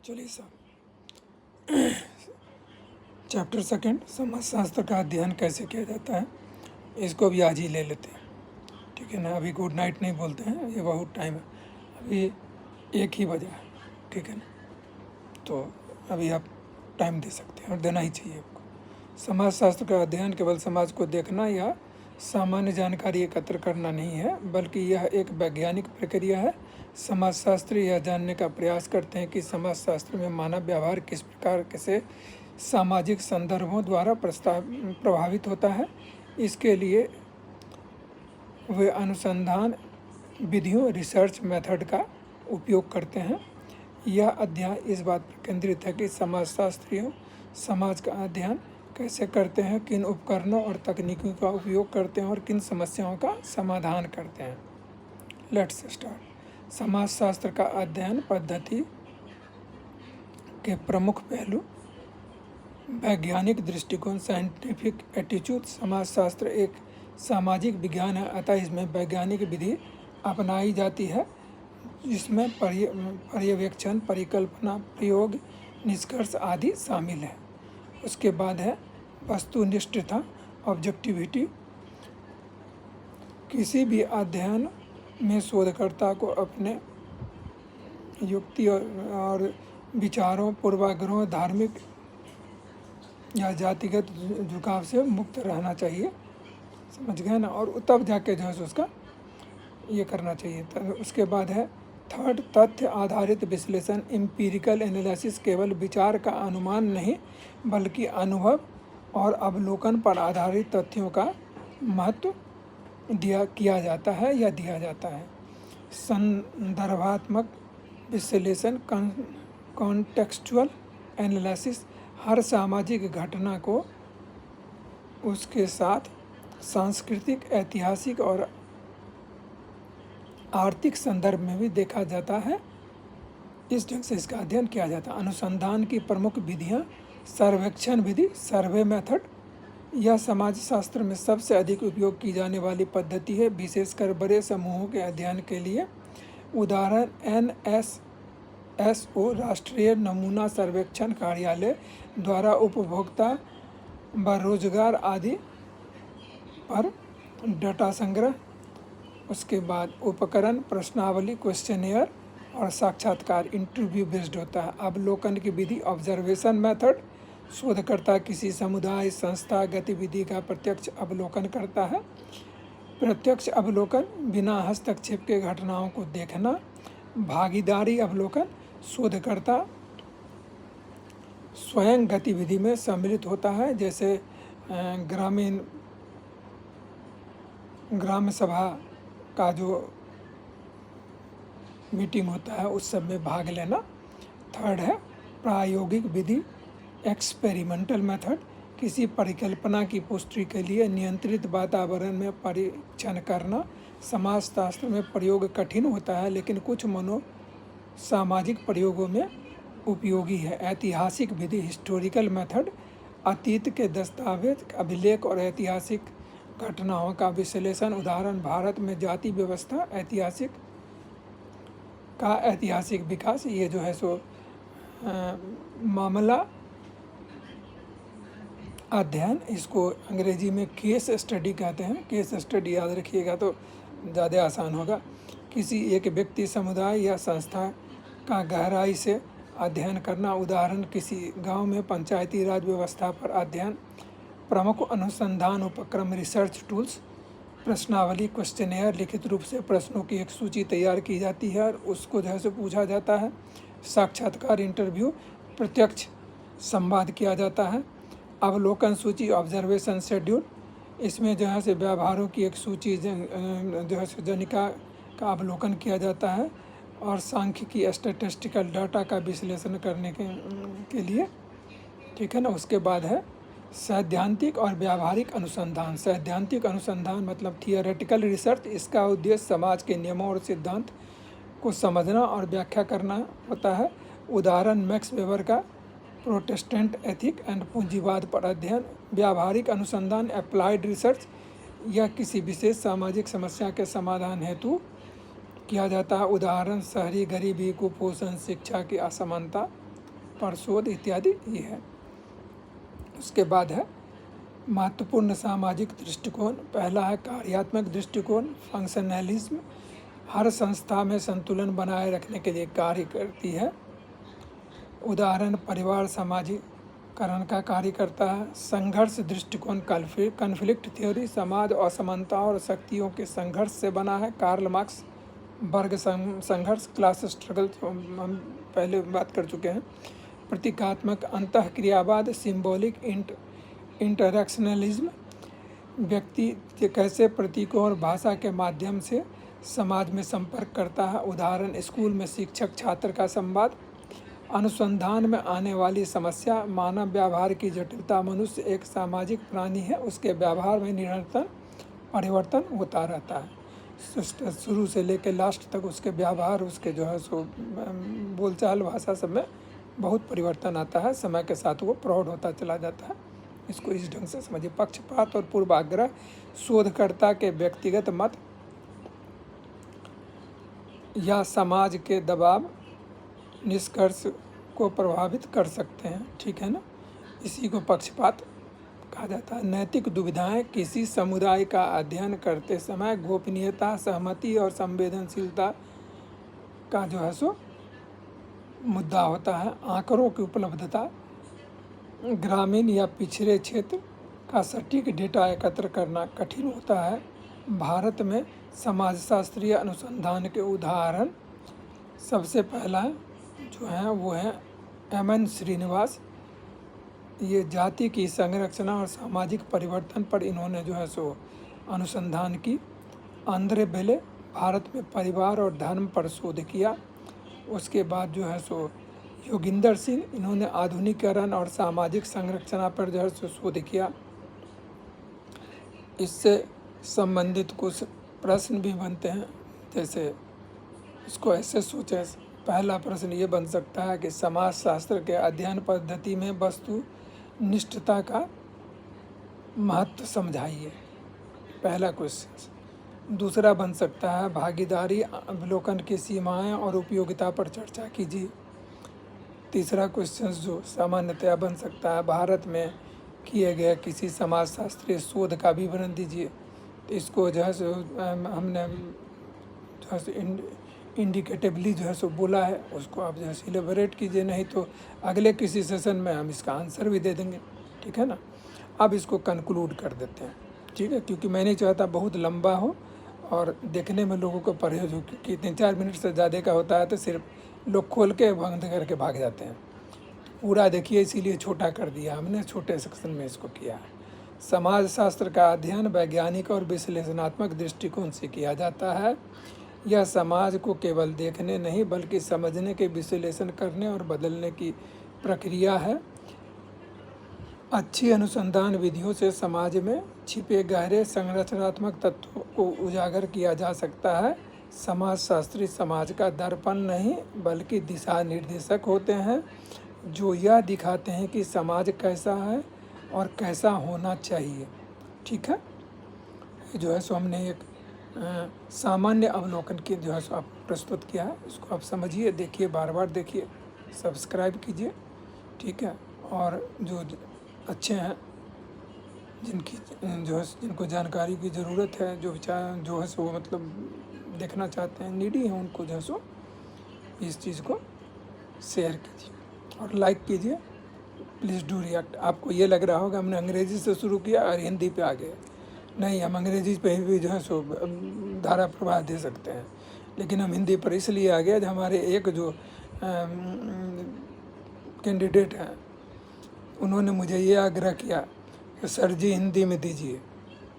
चलिए साहब, chapter second समाजशास्त्र का अध्ययन कैसे किया जाता है, इसको भी आज ही ले लेते हैं। ठीक है ना। अभी गुड नाइट नहीं बोलते हैं, ये बहुत टाइम है, अभी 1 ही बजा है। ठीक है ना। तो अभी आप टाइम दे सकते हैं और देना ही चाहिए आपको। समाजशास्त्र का अध्ययन केवल समाज को देखना या सामान्य जानकारी एकत्र करना नहीं है, बल्कि यह एक वैज्ञानिक प्रक्रिया है। समाजशास्त्री यह जानने का प्रयास करते हैं कि समाजशास्त्र में मानव व्यवहार किस प्रकार से सामाजिक संदर्भों द्वारा प्रभावित होता है। इसके लिए वे अनुसंधान विधियों रिसर्च मेथड का उपयोग करते हैं। यह अध्याय इस बात पर केंद्रित है कि समाजशास्त्रियों समाज का अध्ययन कैसे करते हैं, किन उपकरणों और तकनीकों का उपयोग करते हैं और किन समस्याओं का समाधान करते हैं। Let's start. समाजशास्त्र का अध्ययन पद्धति के प्रमुख पहलू: वैज्ञानिक दृष्टिकोण, साइंटिफिक एटीट्यूड। समाजशास्त्र एक सामाजिक विज्ञान है, अतः इसमें वैज्ञानिक विधि अपनाई जाती है जिसमें पर्यवेक्षण, परिकल्पना, प्रयोग, निष्कर्ष आदि शामिल है। उसके बाद है वस्तुनिष्ठता, ऑब्जेक्टिविटी। किसी भी अध्ययन में शोधकर्ता को अपने युक्ति और विचारों, पूर्वाग्रहों, धार्मिक या जातिगत झुकाव से मुक्त रहना चाहिए। समझ गए ना। और तब जाके जो है उसका ये करना चाहिए। उसके बाद है थर्ड, तथ्य आधारित विश्लेषण, एम्पिरिकल एनालिसिस। केवल विचार का अनुमान नहीं, बल्कि अनुभव और अवलोकन पर आधारित तथ्यों का महत्व किया जाता है या दिया जाता है। संदर्भात्मक विश्लेषण, कॉन्टेक्सचुअल एनालिसिस। हर सामाजिक घटना को उसके साथ सांस्कृतिक, ऐतिहासिक और आर्थिक संदर्भ में भी देखा जाता है। इस ढंग से इसका अध्ययन किया जाता है। अनुसंधान की प्रमुख विधियां: सर्वेक्षण विधि, सर्वे मेथड। यह समाजशास्त्र में सबसे अधिक उपयोग की जाने वाली पद्धति है, विशेषकर बड़े समूहों के अध्ययन के लिए। उदाहरण NSSO, राष्ट्रीय नमूना सर्वेक्षण कार्यालय द्वारा उपभोक्ता व रोजगार आदि पर डाटा संग्रह। उसके बाद उपकरण, प्रश्नावली, क्वेश्चनेयर और साक्षात्कार, इंटरव्यू बेस्ड होता है। अवलोकन की विधि, ऑब्जर्वेशन मेथड। शोधकर्ता किसी समुदाय, संस्था, गतिविधि का प्रत्यक्ष अवलोकन करता है। प्रत्यक्ष अवलोकन, बिना हस्तक्षेप के घटनाओं को देखना। भागीदारी अवलोकन, शोधकर्ता स्वयं गतिविधि में सम्मिलित होता है, जैसे ग्राम सभा का जो मीटिंग होता है उस सब में भाग लेना। थर्ड है प्रायोगिक विधि, एक्सपेरिमेंटल मेथड। किसी परिकल्पना की पुष्टि के लिए नियंत्रित वातावरण में परीक्षण करना। समाजशास्त्र में प्रयोग कठिन होता है, लेकिन कुछ सामाजिक प्रयोगों में उपयोगी है। ऐतिहासिक विधि, हिस्टोरिकल मेथड। अतीत के दस्तावेज, अभिलेख और ऐतिहासिक घटनाओं का विश्लेषण। उदाहरण भारत में जाति व्यवस्था, ऐतिहासिक विकास। ये जो है सो मामला अध्ययन, इसको अंग्रेजी में केस स्टडी कहते हैं। केस स्टडी याद रखिएगा तो ज़्यादा आसान होगा। किसी एक व्यक्ति, समुदाय या संस्था का गहराई से अध्ययन करना। उदाहरण किसी गांव में पंचायती राज व्यवस्था पर अध्ययन। प्रमुख अनुसंधान उपक्रम, रिसर्च टूल्स। प्रश्नावली, क्वेश्चनेयर, लिखित रूप से प्रश्नों की एक सूची तैयार की जाती है और उसको जो है सो पूछा जाता है। साक्षात्कार, इंटरव्यू, प्रत्यक्ष संवाद किया जाता है। अवलोकन सूची, ऑब्जर्वेशन शेड्यूल। इसमें जो है से व्यवहारों की एक सूची जो है जनिका का अवलोकन किया जाता है और सांख्यिकी, स्टैटिस्टिकल डाटा का विश्लेषण करने के लिए। ठीक है ना। उसके बाद है सैद्धांतिक और व्यावहारिक अनुसंधान। सैद्धांतिक अनुसंधान मतलब थियोरेटिकल रिसर्च। इसका उद्देश्य समाज के नियमों और सिद्धांत को समझना और व्याख्या करना होता है। उदाहरण मैक्स वेबर का प्रोटेस्टेंट एथिक एंड पूंजीवाद पर अध्ययन। व्यावहारिक अनुसंधान, अप्लाइड रिसर्च। यह किसी विशेष सामाजिक समस्या के समाधान हेतु किया जाता है। उदाहरण शहरी गरीबी, कुपोषण, शिक्षा की असमानता परशोध इत्यादि ये है। उसके बाद है महत्वपूर्ण सामाजिक दृष्टिकोण। पहला है कार्यात्मक दृष्टिकोण, फंक्शनलिज्म। हर संस्था में संतुलन बनाए रखने के लिए कार्य करती है। उदाहरण परिवार समाजीकरण का कार्य करता है। संघर्ष दृष्टिकोण, कन्फ्लिक्ट थ्योरी, समाज असमानताओं और शक्तियों के संघर्ष से बना है। कार्ल मार्क्स, वर्ग संघर्ष, क्लास स्ट्रगल, हम पहले बात कर चुके हैं। प्रतीकात्मक अंतःक्रियावाद, सिंबॉलिक इंटरैक्शनलिज्म, व्यक्ति कैसे प्रतीकों और भाषा के माध्यम से समाज में संपर्क करता है। उदाहरण स्कूल में शिक्षक छात्र का संवाद। अनुसंधान में आने वाली समस्या, मानव व्यवहार की जटिलता। मनुष्य एक सामाजिक प्राणी है, उसके व्यवहार में निरंतर परिवर्तन होता रहता है। शुरू से लेकर लास्ट तक उसके व्यवहार, उसके जो है सो बोलचाल, भाषा सब में बहुत परिवर्तन आता है। समय के साथ वो प्रौढ़ होता चला जाता है। इसको इस ढंग से समझिए। पक्षपात और पूर्वाग्रह, शोधकर्ता के व्यक्तिगत मत या समाज के दबाव निष्कर्ष को प्रभावित कर सकते हैं। ठीक है ना, इसी को पक्षपात कहा जाता है। नैतिक दुविधाएं, किसी समुदाय का अध्ययन करते समय गोपनीयता, सहमति और संवेदनशीलता का जो है सो मुद्दा होता है। आंकड़ों की उपलब्धता, ग्रामीण या पिछड़े क्षेत्र का सटीक डेटा एकत्र करना कठिन होता है। भारत में समाजशास्त्रीय अनुसंधान के उदाहरण सबसे पहला जो है वो है एमएन श्रीनिवास। ये जाति की संरचना और सामाजिक परिवर्तन पर इन्होंने जो है सो अनुसंधान की। आंद्रे बेले, भारत में परिवार और धर्म पर शोध किया। उसके बाद जो है सो योगिंदर सिंह, इन्होंने आधुनिकीकरण और सामाजिक संरचना पर जो है सो शोध किया। इससे संबंधित कुछ प्रश्न भी बनते हैं, जैसे इसको ऐसे सोचें। पहला प्रश्न ये बन सकता है कि समाजशास्त्र के अध्ययन पद्धति में वस्तु निष्ठता का महत्व समझाइए, पहला क्वेश्चन। दूसरा बन सकता है भागीदारी अवलोकन की सीमाएं और उपयोगिता पर चर्चा कीजिए। तीसरा क्वेश्चन जो सामान्यतया बन सकता है, भारत में किए गए किसी समाजशास्त्रीय शोध का विवरण दीजिए। तो इसको जो है सो हमने जो है सो इंडिकेटिवली जो है सो बोला है, उसको आप जो है इलेबोरेट कीजिए, नहीं तो अगले किसी सेशन में हम इसका आंसर भी दे देंगे। ठीक है ना। अब इसको कंक्लूड कर देते हैं, ठीक है, क्योंकि मैं नहीं चाहता बहुत लंबा हो और देखने में लोगों को परहेज हो, क्योंकि 3-4 मिनट से ज़्यादा का होता है तो सिर्फ लोग खोल के बंद करके भाग जाते हैं। पूरा देखिए, इसीलिए छोटा कर दिया हमने, छोटे सेक्शन में इसको किया है। समाजशास्त्र का अध्ययन वैज्ञानिक और विश्लेषणात्मक दृष्टिकोण से किया जाता है। यह समाज को केवल देखने नहीं बल्कि समझने के, विश्लेषण करने और बदलने की प्रक्रिया है। अच्छी अनुसंधान विधियों से समाज में छिपे गहरे संरचनात्मक तत्वों को उजागर किया जा सकता है। समाजशास्त्री समाज का दर्पण नहीं बल्कि दिशा निर्देशक होते हैं, जो यह दिखाते हैं कि समाज कैसा है और कैसा होना चाहिए। ठीक है, जो है सो हमने एक सामान्य अवलोकन की जो है सो आप प्रस्तुत किया है। इसको आप समझिए, देखिए, बार बार देखिए, सब्सक्राइब कीजिए। ठीक है, और जो अच्छे हैं, जिनकी जो है जिनको जानकारी की ज़रूरत है, जो है सो मतलब देखना चाहते हैं, नीडी हैं, उनको जो है सो इस चीज़ को शेयर कीजिए और लाइक कीजिए। Please do react. आपको ये लग रहा होगा हमने अंग्रेज़ी से शुरू किया और हिंदी पे आ गए। नहीं, हम अंग्रेज़ी पे भी जो है सो धारा प्रवाह दे सकते हैं, लेकिन हम हिंदी पर इसलिए आ गए। हमारे एक जो कैंडिडेट हैं, उन्होंने मुझे ये आग्रह किया कि सर जी हिंदी में दीजिए,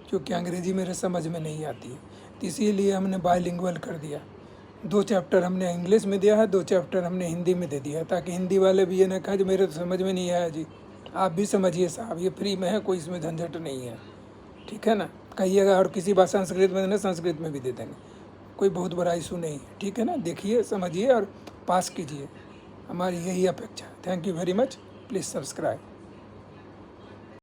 क्योंकि अंग्रेज़ी मेरे समझ में नहीं आती है। तो इसीलिए हमने बाइलिंगुअल कर दिया। 2 चैप्टर हमने इंग्लिश में दिया है, 2 चैप्टर हमने हिंदी में दे दिया, ताकि हिंदी वाले भी ये ना कहा जो मेरे तो समझ में नहीं आया जी। आप भी समझिए साहब, ये फ्री में है, कोई इसमें झंझट नहीं है। ठीक है ना। कहिएगा और किसी बात संस्कृत में देना, संस्कृत में भी दे देंगे, कोई बहुत बड़ा इशू नहीं है। ठीक है ना। देखिए, समझिए और पास कीजिए, हमारी यही अपेक्षा है। Thank you very much. Please subscribe.